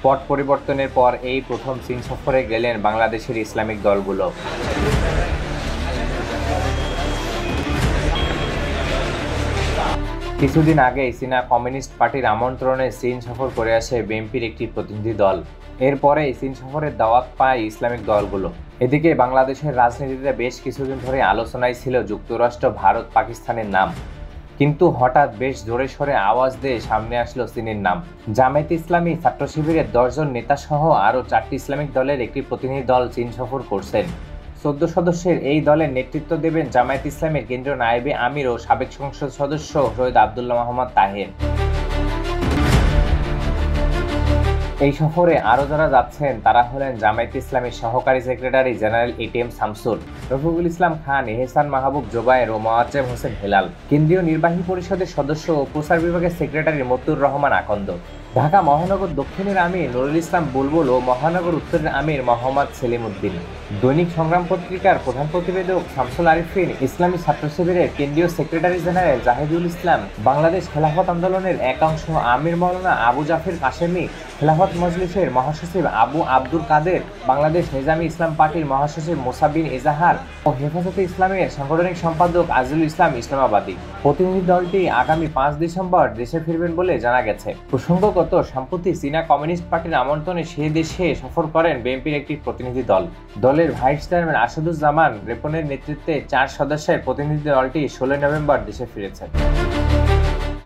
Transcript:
পট পরিবর্তনের পর এই প্রথম চীন সফরে গেলেন বাংলাদেশের ইসলামিক দলগুলো। কিছুদিন আগেই চীনা কমিউনিস্ট পার্টির আমন্ত্রণে চীন সফর করে আসে বিএনপির একটি প্রতিনিধি দল। এরপরেই চীন সফরের দাওয়াত পায় ইসলামিক দলগুলো। এদিকে বাংলাদেশের রাজনীতিতে বেশ কিছুদিন ধরে আলোচনায় ছিল যুক্তরাষ্ট্র, ভারত, পাকিস্তানের নাম। কিন্তু হঠাৎ বেশ জোরে সোরে আওয়াজ দিয়ে সামনে আসলো চীনের নাম। জামায়াতে ইসলামী ছাত্র শিবিরের 10 জন নেতা সহ আরও 4টি ইসলামিক দলের একটি প্রতিনিধি দল চীন সফর করছেন। 14 সদস্যের এই দলের নেতৃত্ব দেবেন জামায়াতে ইসলামের কেন্দ্রীয় নায়েবে আমির ও সাবেক সংসদ সদস্য সৈয়দ আব্দুল্লাহ মোহাম্মদ তাহের। এই সফরে আরও যারা যাচ্ছেন তারা হলেন জামায়াতে ইসলামীর সহকারী secretary general ATM Shamsur, Rafiqul Islam Khan, Ehsan Mahbub Zubair ও মোয়াজ্জেম হোসেন হেলাল, কেন্দ্রীয় নির্বাহী পরিষদের সদস্য ও প্রচার বিভাগের সেক্রেটারি মতিউর রহমান আকন্দ, ঢাকা মহানগর দক্ষিণের আমির নুরুল ইসলাম বুলবুল ও মহানগর উত্তরের আমির মোহাম্মদ সেলিম উদ্দিন। দৈনিক সংগ্রাম পত্রিকার প্রধান প্রতিবেদক শামসুল আরিফিন, ইসলামী ছাত্র শিবিরের কেন্দ্রীয় সেক্রেটারি জেনারেল জাহিদুল ইসলাম, বাংলাদেশ খেলাফত আন্দোলনের একাংশ আমির মাওলানা আবু জাফর কাশেমি, খেলাফত মজলিসের মহাসচিব আবু আব্দুল কাদের, বাংলাদেশ নিজামী ইসলাম পার্টির মহাসচিব মুসা বিন এজাহার ও হেফাজতে ইসলামের সাংগঠনিক সম্পাদক আজিজুল ইসলাম ইসলামাবাদী। প্রতিনিধি দলটি আগামী 5 ডিসেম্বর দেশে ফিরবেন বলে জানা গেছে। প্রসঙ্গত, সম্প্রতি চীনা কমিউনিস্ট পার্টির আমন্ত্রণে সেই দেশে সফর করেন বিএনপির একটি প্রতিনিধি দল। দলের ভাইস চেয়ারম্যান আসাদুজ্জামান রেপনের নেতৃত্বে 4 সদস্যের প্রতিনিধি দলটি 16 নভেম্বর দেশে ফিরেছে।